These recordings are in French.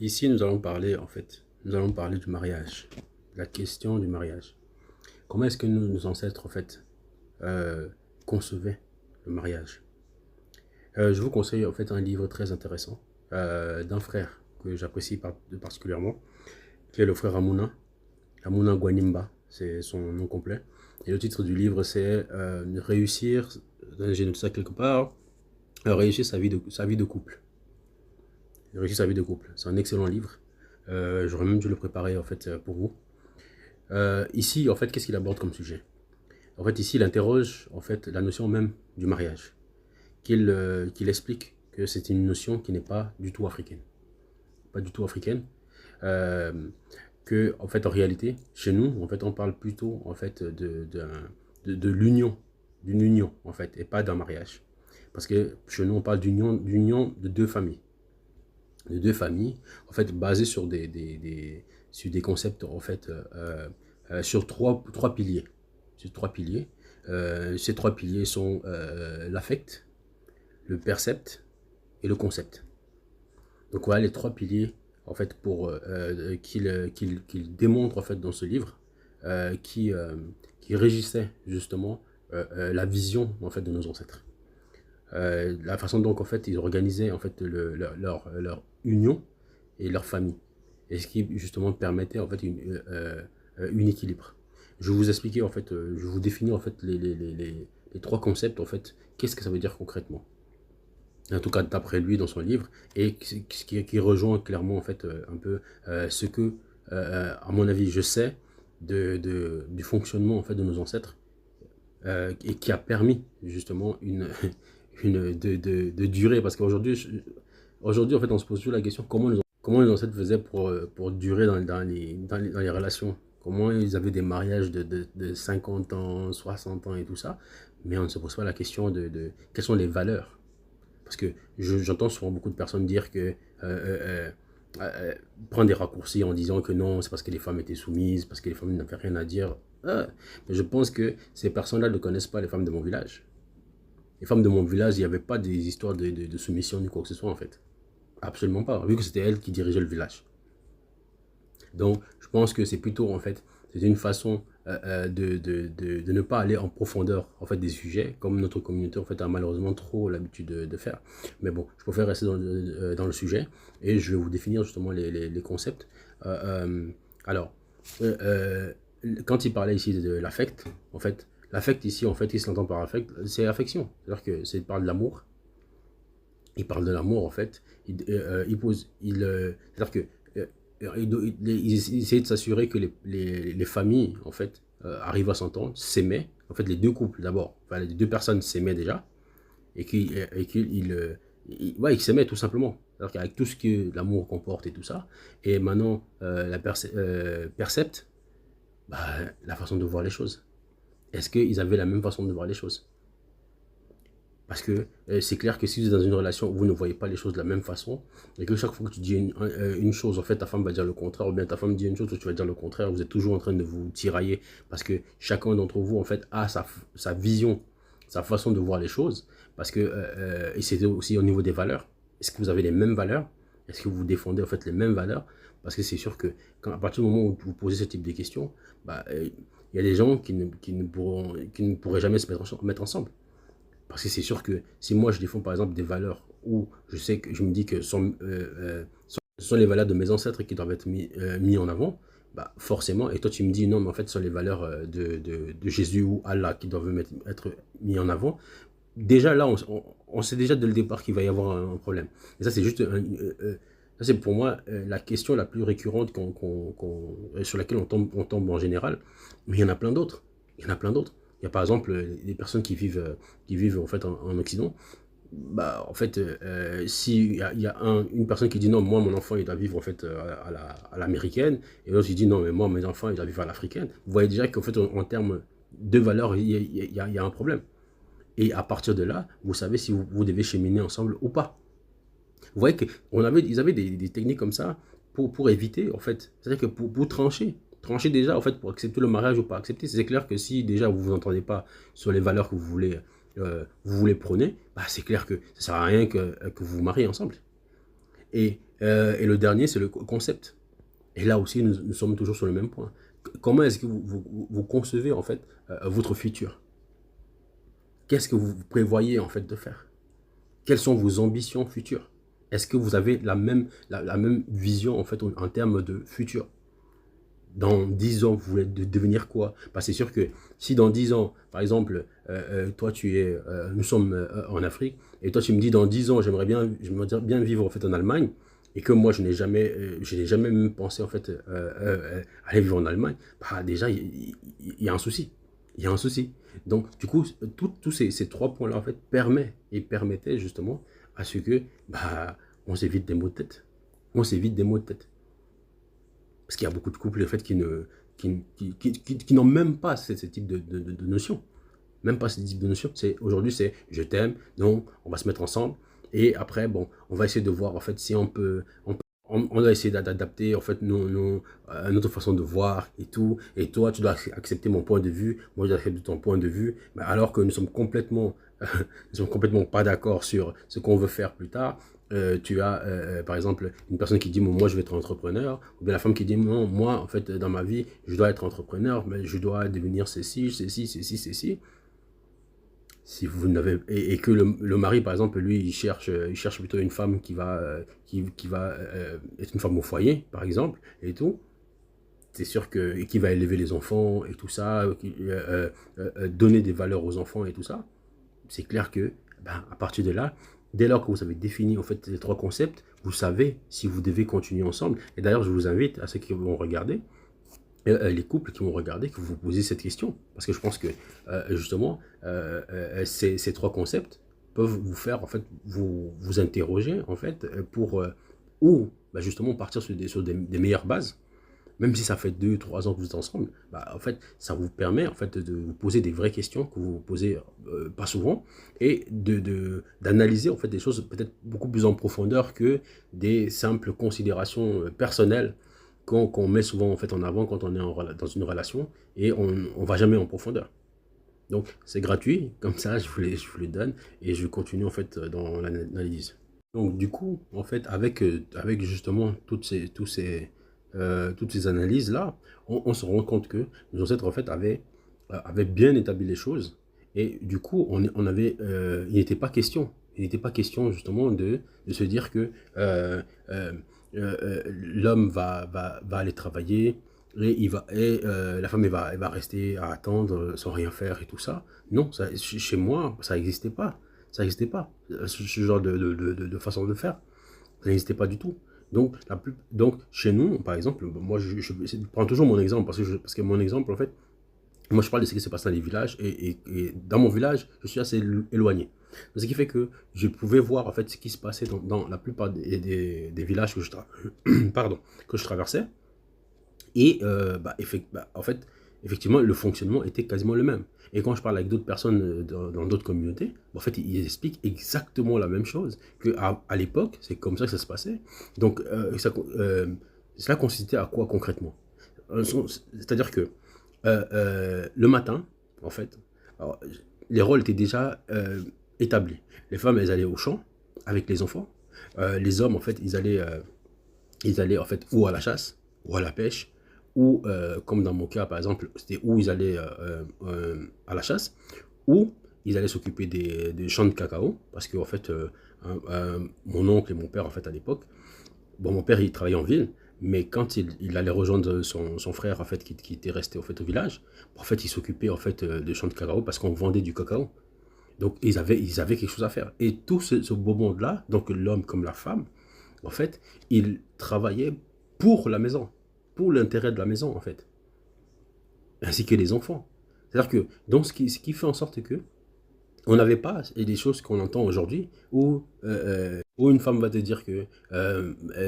Ici, nous allons parler, nous allons parler du mariage, la question du mariage. Comment est-ce que nos ancêtres, euh, concevaient le mariage? Je vous conseille, un livre très intéressant d'un frère que j'apprécie particulièrement, qui est le frère Amuna Gwanimba, c'est son nom complet. Et le titre du livre, c'est Réussir, j'ai noté ça quelque part, Réussir sa vie de couple. Réussir sa vie de couple. C'est un excellent livre. J'aurais même dû le préparer pour vous. Ici, qu'est-ce qu'il aborde comme sujet? Ici, il interroge la notion même du mariage, qu'il explique que c'est une notion qui n'est pas du tout africaine, pas du tout africaine. Euh, que en réalité, chez nous, on parle plutôt de l'union, d'une union et pas d'un mariage, parce que chez nous, on parle d'union de deux familles, basées sur sur des concepts, sur trois piliers. Sur trois piliers. Ces trois piliers sont l'affect, le percept et le concept. Donc voilà les trois piliers qu'il démontre dans ce livre, qui régissait justement la vision de nos ancêtres. La façon dont ils organisaient leur union et leur famille, et ce qui justement permettait une équilibre. Je vais vous expliquer je vais vous définir les trois concepts qu'est-ce que ça veut dire concrètement. En tout cas d'après lui dans son livre, et qui rejoint clairement un peu ce que à mon avis je sais du fonctionnement de nos ancêtres, et qui a permis justement de durer, parce qu'aujourd'hui on se pose toujours la question comment les ancêtres faisaient pour durer dans les relations, comment ils avaient des mariages de 50 ans, 60 ans et tout ça, mais on ne se pose pas la question de quelles sont les valeurs. Parce que j'entends souvent beaucoup de personnes dire que prendre des raccourcis en disant que non, c'est parce que les femmes étaient soumises, parce que les femmes n'avaient rien à dire. Mais je pense que ces personnes-là ne connaissent pas les femmes de mon village. Les femmes de mon village, il n'y avait pas des histoires de soumission ni quoi que ce soit Absolument pas, vu que c'était elles qui dirigeaient le village. Donc, je pense que c'est plutôt c'est une façon de ne pas aller en profondeur des sujets, comme notre communauté a malheureusement trop l'habitude de faire. Mais bon, je préfère rester dans le sujet, et je vais vous définir justement les concepts. Alors, quand il parlait ici de l'affect, l'affect ici, il s'entend par affect, c'est affection. C'est-à-dire que c'est parle de l'amour. Il parle de l'amour, c'est-à-dire que il essayait de s'assurer que les familles arrivent à s'entendre, s'aimaient, les deux couples d'abord, les deux personnes s'aimaient déjà, et qu'ils ouais, ils s'aimaient tout simplement, c'est-à-dire qu'avec tout ce que l'amour comporte et tout ça. Et maintenant percepte la façon de voir les choses. Est-ce qu'ils avaient la même façon de voir les choses? Parce que c'est clair que si vous êtes dans une relation où vous ne voyez pas les choses de la même façon, et que chaque fois que tu dis une chose, ta femme va dire le contraire, ou bien ta femme dit une chose, toi tu vas dire le contraire, vous êtes toujours en train de vous tirailler, parce que chacun d'entre vous a sa vision, sa façon de voir les choses, parce que, et c'est aussi au niveau des valeurs. Est-ce que vous avez les mêmes valeurs? Est-ce que vous défendez les mêmes valeurs? Parce que c'est sûr que à partir du moment où vous posez ce type de questions, il y a des gens qui ne pourraient jamais se mettre ensemble. Parce que c'est sûr que si moi je défends par exemple des valeurs où je me dis que ce sont les valeurs de mes ancêtres qui doivent être mis en avant, forcément, et toi tu me dis non, mais ce sont les valeurs de Jésus ou Allah qui doivent être mis en avant, déjà là on sait déjà dès le départ qu'il va y avoir un problème. Et ça c'est juste ça c'est pour moi la question la plus récurrente sur laquelle on tombe en général, mais il y en a plein d'autres. Il y en a plein d'autres. Il y a par exemple des personnes qui vivent en Occident. Si il y a une personne qui dit non, moi mon enfant il doit vivre à l'américaine, et l'autre il dit non, mais moi mes enfants ils doivent vivre à l'africaine. Vous voyez déjà qu'en en termes de valeurs il y a un problème. Et à partir de là, vous savez si vous devez cheminer ensemble ou pas. Vous voyez qu'ils avaient des techniques comme ça pour éviter c'est-à-dire que pour trancher déjà pour accepter le mariage ou pas accepter. C'est clair que si déjà vous vous entendez pas sur les valeurs que vous voulez prôner, c'est clair que ça sert à rien que vous vous mariez ensemble. Et Et le dernier, c'est le concept. Et là aussi, nous sommes toujours sur le même point. Comment est-ce que vous concevez en fait votre futur? Qu'est-ce que vous prévoyez en fait de faire? Quelles sont vos ambitions futures? Est-ce que vous avez la même vision en fait en termes de futur? Dans 10 ans, vous voulez devenir quoi? Parce que c'est sûr que si dans 10 ans, par exemple, toi nous sommes en Afrique, et toi tu me dis dans 10 ans, j'aimerais bien vivre en fait en Allemagne, et que moi je n'ai jamais même pensé en fait aller vivre en Allemagne, bah déjà il y a un souci. Il y a un souci. Donc du coup, tous ces trois points-là en fait permettaient justement à ce que bah on s'évite des maux de tête. On s'évite des maux de tête. Parce qu'il y a beaucoup de couples en fait, qui n'ont même pas ce type de notion. Même pas ce type de notion. Aujourd'hui, c'est je t'aime, donc on va se mettre ensemble. Et après, bon, on va essayer de voir en fait si on va essayer d'adapter en fait notre façon de voir et tout. Et toi, tu dois accepter mon point de vue, moi je dois accepter ton point de vue. Mais alors que nous sommes complètement pas d'accord sur ce qu'on veut faire plus tard. Tu as par exemple une personne qui dit moi je vais être entrepreneur, ou bien la femme qui dit non, moi en fait dans ma vie je dois être entrepreneur, mais je dois devenir ceci. Si vous n'avez et que le mari par exemple lui il cherche plutôt une femme qui va être une femme au foyer par exemple et tout, c'est sûr que et qui va élever les enfants et tout ça, donner des valeurs aux enfants et tout ça. C'est clair que ben, à partir de là, dès lors que vous avez défini en fait les trois concepts, vous savez si vous devez continuer ensemble. Et d'ailleurs je vous invite à ceux qui vont regarder, les couples qui vont regarder, que vous vous posez cette question. Parce que je pense que justement, ces trois concepts peuvent vous faire en fait vous interroger en fait pour ou bah, justement partir sur des meilleures bases. Même si ça fait 2 3 ans que vous êtes ensemble, bah, en fait, ça vous permet en fait de vous poser des vraies questions que vous vous posez pas souvent, et d'analyser en fait des choses peut-être beaucoup plus en profondeur que des simples considérations personnelles qu'on met souvent en fait en avant quand on est dans une relation, et on va jamais en profondeur. Donc c'est gratuit, comme ça je vous les donne, et je continue en fait dans l'analyse. Donc du coup, en fait, avec justement toutes ces analyses-là, on se rend compte que nos ancêtres en fait avaient bien établi les choses, et du coup, il n'était pas question. Il n'était pas question justement de se dire que euh, l'homme va aller travailler, et la femme elle va rester à attendre sans rien faire et tout ça. Non, chez moi, ça n'existait pas. Ça n'existait pas, ce genre de façon de faire. Ça n'existait pas du tout. Donc, chez nous, par exemple, moi, je prends toujours mon exemple, parce que mon exemple, en fait, moi, je parle de ce qui se passe dans les villages, et dans mon village, je suis assez éloigné. Ce qui fait que je pouvais voir, en fait, ce qui se passait dans la plupart des villages pardon, que je traversais. Et en fait, effectivement, le fonctionnement était quasiment le même. Et quand je parle avec d'autres personnes dans d'autres communautés, en fait, ils expliquent exactement la même chose qu'à l'époque, c'est comme ça que ça se passait. Donc, cela consistait à quoi concrètement? C'est-à-dire que le matin, en fait, alors, les rôles étaient déjà établis. Les femmes, elles allaient au champ avec les enfants. Les hommes, en fait, ils allaient en fait ou à la chasse, ou à la pêche, ou comme dans mon cas par exemple, c'était où ils allaient à la chasse, ou ils allaient s'occuper des champs de cacao, parce que en fait mon oncle et mon père en fait à l'époque, bon mon père il travaillait en ville, mais quand il allait rejoindre son frère en fait qui était resté en fait au village, en fait il s'occupait en fait des champs de cacao, parce qu'on vendait du cacao. Donc ils avaient quelque chose à faire. Et tout ce beau monde-là, donc l'homme comme la femme, en fait, ils travaillaient pour la maison, pour l'intérêt de la maison, en fait, ainsi que les enfants. C'est-à-dire que, donc, ce qui fait en sorte que on n'avait pas des choses qu'on entend aujourd'hui où une femme va te dire que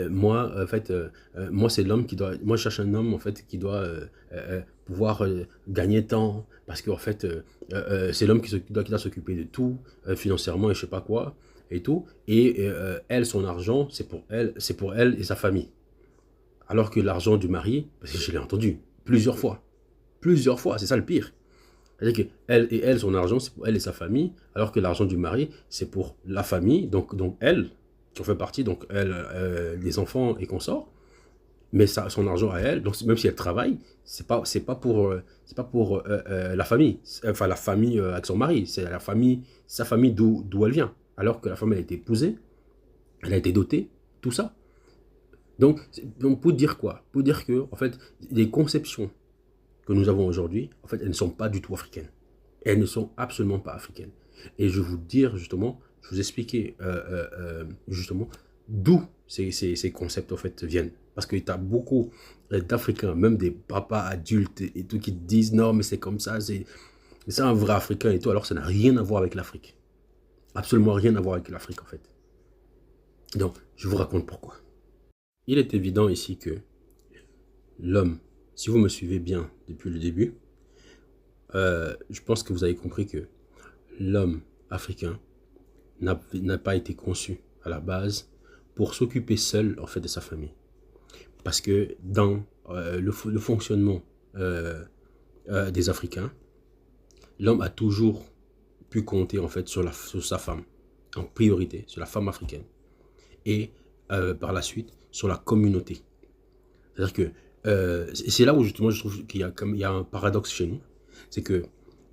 moi, en fait, moi, c'est l'homme qui doit. Moi, je cherche un homme, en fait, qui doit pouvoir gagner temps, parce qu'en fait, c'est l'homme qui doit s'occuper de tout, financièrement et je sais pas quoi, et tout. Et elle, son argent, c'est pour elle et sa famille. Alors que l'argent du mari, parce que je l'ai entendu plusieurs fois, c'est ça le pire. C'est-à-dire son argent, c'est pour elle et sa famille, alors que l'argent du mari, c'est pour la famille, donc elle, qui en fait partie, donc elle, les enfants et consorts, mais ça, son argent à elle, donc même si elle travaille, c'est pas pour la famille, enfin la famille avec son mari, c'est la famille, sa famille d'où elle vient, alors que la femme elle a été épousée, elle a été dotée, tout ça. Donc pour dire quoi? Pour dire que en fait les conceptions que nous avons aujourd'hui, en fait elles ne sont pas du tout africaines, elles ne sont absolument pas africaines. Et je vais vous dire justement, je vais vous expliquer justement d'où ces concepts en fait viennent. Parce que tu as beaucoup d'Africains, même des papas adultes et tout, qui te disent non mais c'est comme ça, c'est un vrai Africain et tout, alors ça n'a rien à voir avec l'Afrique. Absolument rien à voir avec l'Afrique en fait. Donc je vous raconte pourquoi. Il est évident ici que l'homme, si vous me suivez bien depuis le début, je pense que vous avez compris que l'homme africain n'a pas été conçu à la base pour s'occuper seul en fait de sa famille. Parce que dans le fonctionnement des Africains, l'homme a toujours pu compter en fait sur sa femme, en priorité, sur la femme africaine. Et par la suite, sur la communauté. C'est-à-dire que c'est là où justement je trouve qu'il y a un paradoxe chez nous. C'est que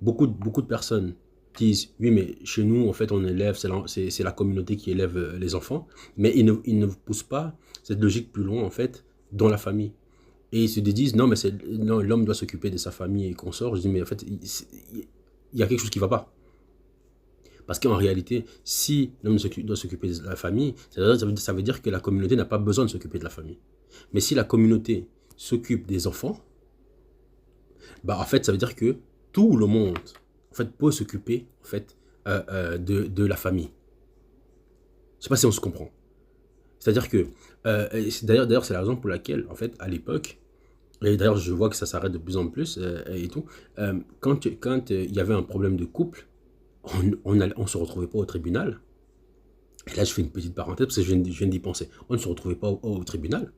beaucoup de personnes disent oui mais chez nous en fait on élève, c'est la communauté qui élève les enfants, mais ils ne poussent pas cette logique plus loin en fait dans la famille. Et ils se disent non mais l'homme doit s'occuper de sa famille et consorts. Je dis mais en fait il y a quelque chose qui ne va pas. Parce qu'en réalité, si l'homme doit s'occuper de la famille, ça veut dire que la communauté n'a pas besoin de s'occuper de la famille. Mais si la communauté s'occupe des enfants, bah en fait, ça veut dire que tout le monde en fait, peut s'occuper en fait, de la famille. Je ne sais pas si on se comprend. C'est-à-dire que, d'ailleurs, c'est la raison pour laquelle, en fait, à l'époque, et d'ailleurs, je vois que ça s'arrête de plus en plus et tout, quand il y avait un problème de couple, on ne se retrouvait pas au tribunal. Et là, je fais une petite parenthèse parce que je viens d'y penser. On ne se retrouvait pas au tribunal.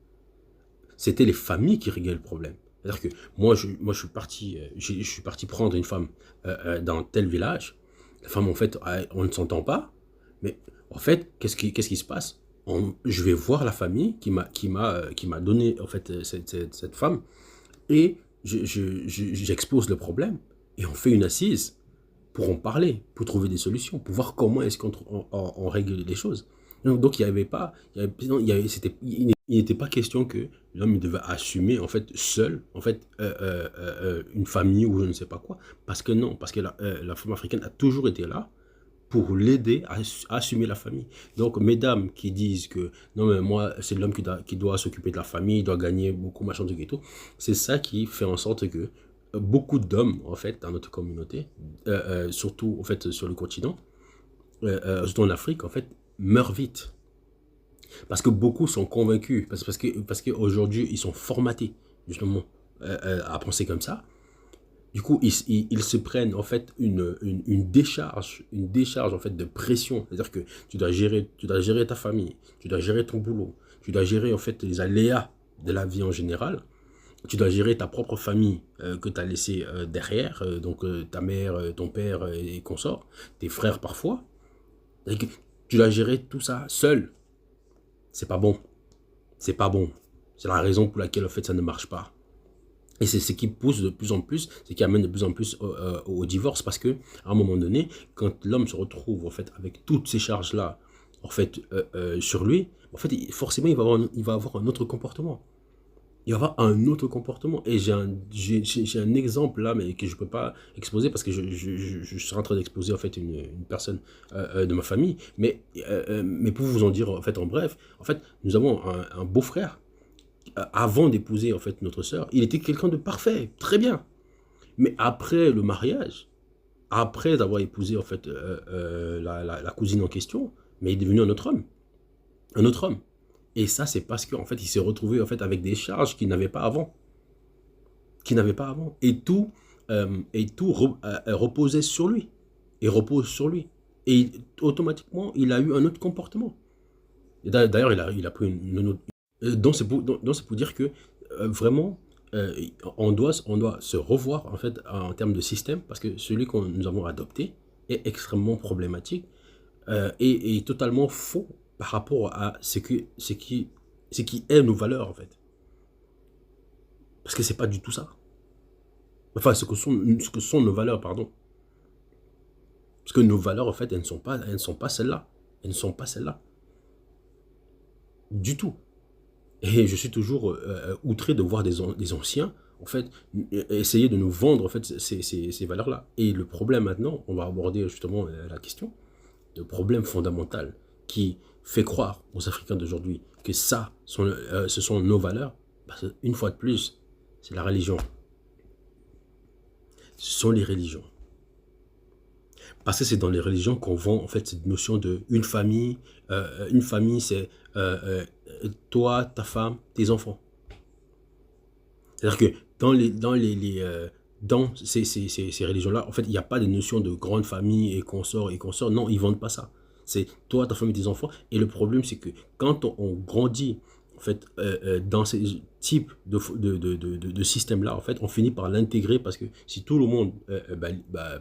C'était les familles qui réglaient le problème. C'est-à-dire que moi, je suis parti prendre une femme dans tel village. La femme, en fait, on ne s'entend pas. Mais en fait, qu'est-ce qui se passe? Je vais voir la famille qui m'a donné en fait cette femme et j'expose le problème et on fait une assise pour en parler, pour trouver des solutions, pour voir comment est-ce qu'on règle les choses. Donc il n'y avait pas, il n'était pas question que l'homme devait assumer en fait seul en fait une famille ou je ne sais pas quoi, parce que non, parce que la femme africaine a toujours été là pour l'aider à assumer la famille. Donc mesdames qui disent que non mais moi c'est l'homme qui doit s'occuper de la famille, il doit gagner beaucoup machin de ghetto, c'est ça qui fait en sorte que beaucoup d'hommes en fait dans notre communauté, surtout en fait sur le continent, surtout en Afrique en fait, meurent vite. Parce que beaucoup sont convaincus, parce qu'aujourd'hui ils sont formatés justement à penser comme ça. Du coup, ils se prennent en fait une décharge en fait de pression. C'est-à-dire que tu dois gérer ta famille, tu dois gérer ton boulot, tu dois gérer en fait les aléas de la vie en général. Tu dois gérer ta propre famille que tu as laissée derrière, donc ta mère, ton père et consorts, tes frères parfois. Tu dois gérer tout ça seul. C'est pas bon. C'est pas bon. C'est la raison pour laquelle en fait ça ne marche pas. Et c'est ce qui pousse de plus en plus, c'est qui amène de plus en plus au divorce, parce que à un moment donné, quand l'homme se retrouve en fait avec toutes ces charges là, en fait sur lui, en fait forcément il va avoir un autre comportement. Il va avoir un autre comportement. Et j'ai un exemple là, mais que je ne peux pas exposer parce que je suis en train d'exposer en fait une personne de ma famille. Mais pour vous en dire en fait en bref, en fait nous avons un beau-frère. Avant d'épouser en fait notre sœur, il était quelqu'un de parfait, très bien. Mais après le mariage, après avoir épousé en fait la cousine en question, mais il est devenu un autre homme. Un autre homme. Et ça, c'est parce qu'en fait, il s'est retrouvé en fait avec des charges qu'il n'avait pas avant. Et tout reposait sur lui. Et repose sur lui. Et automatiquement, il a eu un autre comportement. Et d'ailleurs, il a pris une autre... Donc, c'est pour dire que vraiment, on doit se revoir en fait en termes de système, parce que celui que nous avons adopté est extrêmement problématique et totalement faux par rapport à ce qui est nos valeurs, en fait. Parce que c'est pas du tout ça. Enfin, ce que sont nos valeurs, pardon. Parce que nos valeurs, en fait, elles ne sont pas celles-là. Elles ne sont pas celles-là. Du tout. Et je suis toujours outré de voir des anciens, en fait, essayer de nous vendre, en fait, ces valeurs-là. Et le problème maintenant, on va aborder justement la question, le problème fondamental qui fait croire aux Africains d'aujourd'hui que ce sont nos valeurs, parce qu'une fois de plus, c'est la religion. Ce sont les religions. Parce que c'est dans les religions qu'on vend en fait cette notion de une famille. Une famille, c'est toi, ta femme, tes enfants. C'est-à-dire que dans ces religions-là, en fait, il n'y a pas de notion de grande famille et consorts et consorts. Non, ils ne vendent pas ça. C'est toi, ta famille, tes enfants. Et le problème, c'est que quand on grandit en fait, dans ces types de systèmes-là, en fait, on finit par l'intégrer parce que si tout le monde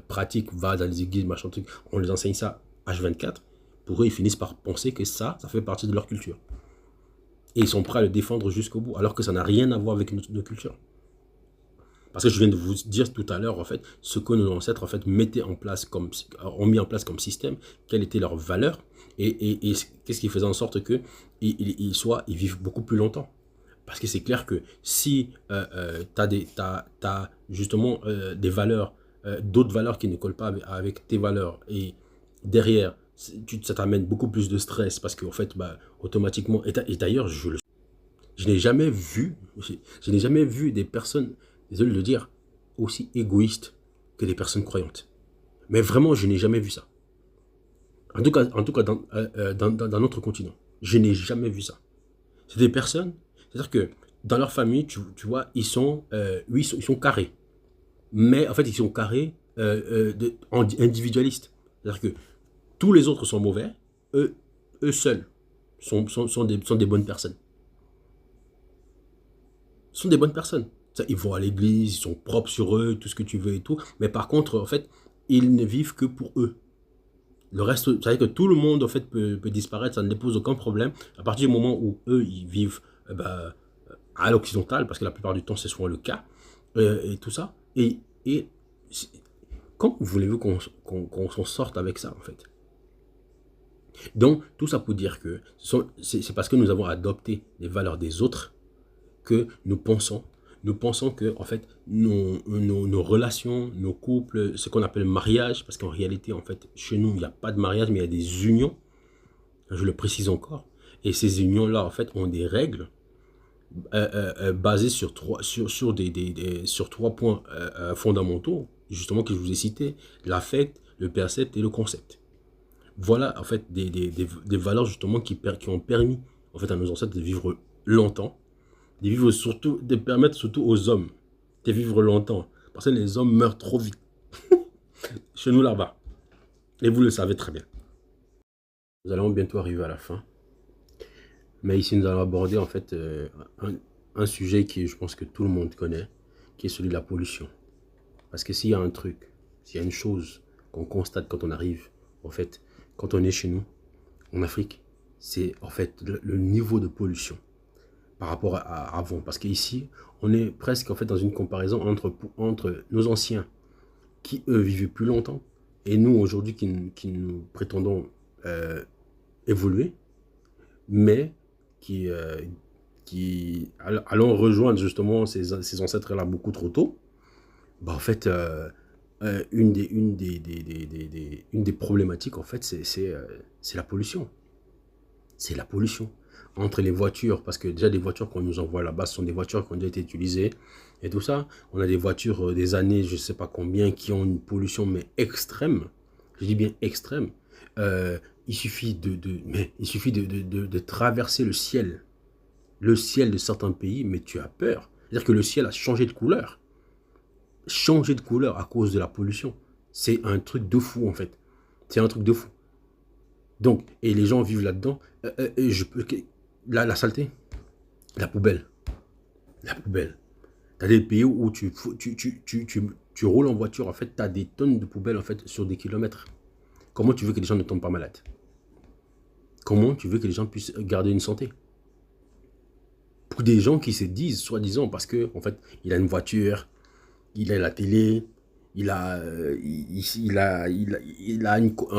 pratique, va dans les églises, machin truc, on les enseigne ça H24, pour eux, ils finissent par penser que ça fait partie de leur culture. Et ils sont prêts à le défendre jusqu'au bout, alors que ça n'a rien à voir avec notre culture. Parce que je viens de vous dire tout à l'heure, en fait, ce que nos ancêtres en fait, ont mis en place comme système, quelles étaient leurs valeurs, et qu'est-ce qui faisait en sorte qu'ils vivent beaucoup plus longtemps. Parce que c'est clair que si tu as justement des valeurs, d'autres valeurs qui ne collent pas avec tes valeurs, et derrière, ça t'amène beaucoup plus de stress, parce qu'en fait, automatiquement, et d'ailleurs, je n'ai jamais vu, je n'ai jamais vu des personnes, désolé de le dire, aussi égoïstes que des personnes croyantes. Mais vraiment, je n'ai jamais vu ça. En tout cas dans notre continent. Je n'ai jamais vu ça. C'est des personnes, c'est-à-dire que dans leur famille, tu vois, ils sont carrés. Mais en fait, ils sont carrés individualistes. C'est-à-dire que tous les autres sont mauvais, eux seuls sont des bonnes personnes. Ce sont des bonnes personnes. Ils vont à l'église, ils sont propres sur eux, tout ce que tu veux et tout. Mais par contre, en fait, ils ne vivent que pour eux. Le reste, vous savez que tout le monde en fait peut disparaître, ça ne les pose aucun problème. À partir du moment où eux, ils vivent à l'occidental, parce que la plupart du temps, c'est souvent le cas, et tout ça. Et comment voulez-vous qu'on s'en sorte avec ça, en fait? Donc, tout ça pour dire que c'est parce que nous avons adopté les valeurs des autres que nous pensons que en fait nos relations, nos couples, ce qu'on appelle mariage, parce qu'en réalité en fait chez nous il n'y a pas de mariage mais il y a des unions, je le précise encore, et ces unions là en fait ont des règles basées sur trois points fondamentaux justement que je vous ai cités: l'affect, le percept et le concept. Voilà en fait des valeurs justement qui ont permis en fait à nos ancêtres de vivre longtemps, de permettre surtout aux hommes de vivre longtemps. Parce que les hommes meurent trop vite. Chez nous là-bas. Et vous le savez très bien. Nous allons bientôt arriver à la fin. Mais ici, nous allons aborder en fait un sujet qui, je pense que tout le monde connaît, qui est celui de la pollution. Parce que s'il y a un truc, s'il y a une chose qu'on constate quand on arrive, en fait, quand on est chez nous, en Afrique, c'est en fait le niveau de pollution par rapport à avant. Parce qu'ici, on est presque en fait dans une comparaison entre nos anciens qui, eux, vivaient plus longtemps et nous, aujourd'hui, qui nous prétendons évoluer, mais qui allons rejoindre justement ces ancêtres-là beaucoup trop tôt. En fait, une des problématiques, en fait, c'est la pollution. C'est la pollution. Entre les voitures, parce que déjà des voitures qu'on nous envoie là-bas, ce sont des voitures qui ont déjà été utilisées et tout ça. On a des voitures des années, je ne sais pas combien, qui ont une pollution mais extrême. Je dis bien extrême. Il suffit de traverser le ciel de certains pays, mais tu as peur. C'est-à-dire que le ciel a changé de couleur. Changé de couleur à cause de la pollution. C'est un truc de fou en fait. C'est un truc de fou. Donc, et les gens vivent là-dedans. La saleté, la poubelle. La poubelle. Tu as des pays où tu roules en voiture, en fait, tu as des tonnes de poubelles en fait, sur des kilomètres. Comment tu veux que les gens ne tombent pas malades? Comment tu veux que les gens puissent garder une santé? Pour des gens qui se disent, soi-disant, parce que en fait, il a une voiture, il a la télé, un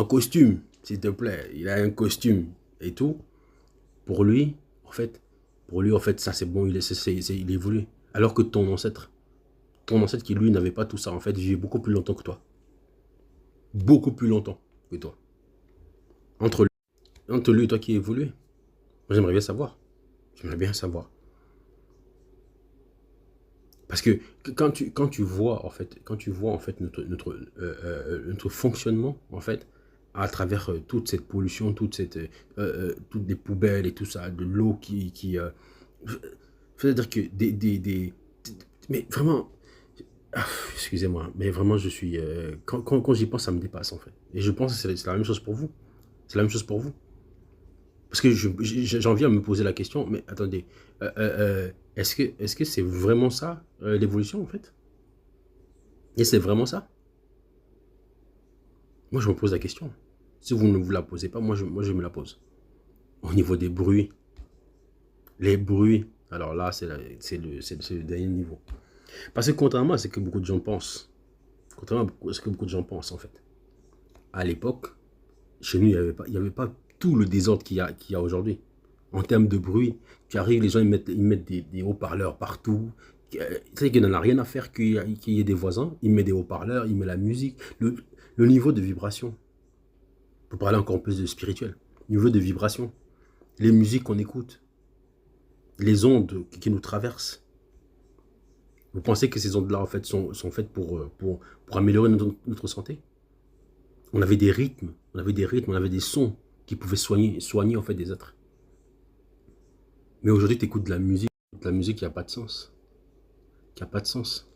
costume, s'il te plaît, il a un costume et tout. Pour lui, en fait, ça c'est bon, il évolue. Alors que ton ancêtre qui lui n'avait pas tout ça, en fait, vivait beaucoup plus longtemps que toi. Beaucoup plus longtemps que toi. Entre lui, entre lui et toi qui évolue. Moi j'aimerais bien savoir. J'aimerais bien savoir. Parce que quand tu vois en fait notre fonctionnement en fait à travers toute cette pollution, toutes les poubelles et tout ça, de l'eau c'est-à-dire que mais vraiment, excusez-moi, mais vraiment je suis quand j'y pense ça me dépasse en fait. Et je pense que c'est la même chose pour vous. C'est la même chose pour vous. Parce que j'en viens à me poser la question, mais attendez, est-ce que c'est vraiment ça, l'évolution, en fait? Et c'est vraiment ça? Moi, je me pose la question. Si vous ne vous la posez pas, moi, je me la pose. Au niveau des bruits, les bruits, alors là, c'est le dernier niveau. Parce que contrairement à ce que beaucoup de gens pensent, contrairement à ce que beaucoup de gens pensent, en fait, à l'époque, chez nous, il y avait pas tout le désordre qu'il y a aujourd'hui. En termes de bruit, tu arrives, les gens ils mettent des haut-parleurs partout. Tu sais qu'il n'en a rien à faire qu'il y ait des voisins. Ils mettent des haut-parleurs, ils mettent la musique. Le niveau de vibration, pour parler encore plus de spirituel, niveau de vibration, les musiques qu'on écoute, les ondes qui nous traversent. Vous pensez que ces ondes-là, en fait, sont faites pour améliorer notre santé? On avait des rythmes, on avait des sons qui pouvaient soigner en fait des êtres. Mais aujourd'hui, tu écoutes de la musique qui n'a pas de sens. Qui n'a pas de sens.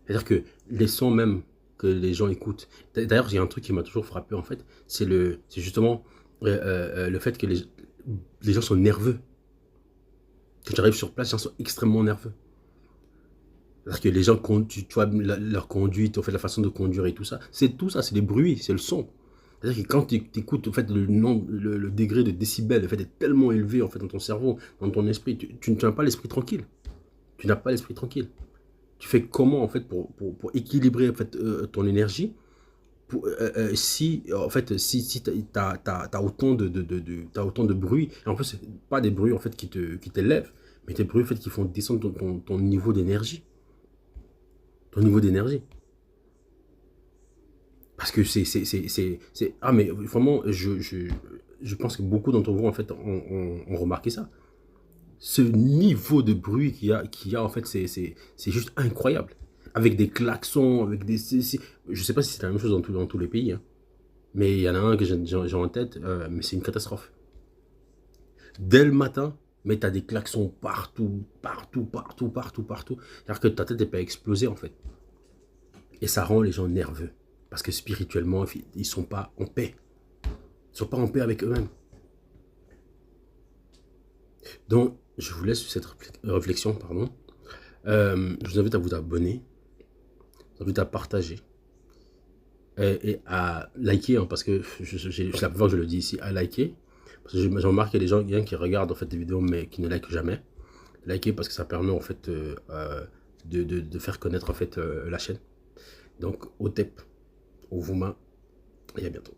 C'est-à-dire que les sons même que les gens écoutent. D'ailleurs, il y a un truc qui m'a toujours frappé en fait, c'est justement le fait que les gens sont nerveux. Quand tu arrives sur place, les gens sont extrêmement nerveux. C'est-à-dire que les gens, tu vois, leur conduite, en fait, la façon de conduire et tout ça, c'est les bruits, c'est le son. C'est-à-dire que quand tu écoutes, en fait, le degré de décibels, en fait, est tellement élevé, en fait, dans ton cerveau, dans ton esprit, tu n'as pas l'esprit tranquille. Tu n'as pas l'esprit tranquille. Tu fais comment, en fait, pour équilibrer, en fait, ton énergie, si t'as autant t'as autant de bruit, et en plus, c'est pas des bruits, en fait, qui t'élèvent, mais des bruits, en fait, qui font descendre ton niveau d'énergie. Ton niveau d'énergie. Parce que ah, mais vraiment, je pense que beaucoup d'entre vous, en fait, ont remarqué ça. Ce niveau de bruit qu'il y a en fait, c'est juste incroyable. Avec des klaxons, avec des... Je sais pas si c'est la même chose dans tous les pays, hein. Mais il y en a un que j'ai en tête, mais c'est une catastrophe. Dès le matin, mais tu as des klaxons partout, partout, partout, partout, partout. C'est-à-dire que ta tête n'est pas explosée, en fait. Et ça rend les gens nerveux. Parce que spirituellement, ils ne sont pas en paix. Ils ne sont pas en paix avec eux-mêmes. Donc, je vous laisse sur cette réflexion, pardon. Je vous invite à vous abonner. Je vous invite à partager. Et à liker, hein, parce que c'est la première fois que je le dis ici, à liker. Parce que j'ai remarqué qu'il y a des gens qui regardent en fait, des vidéos, mais qui ne likent jamais. Liker parce que ça permet en fait de faire connaître en fait la chaîne. Donc, au TEP, au Vouma, et à bientôt.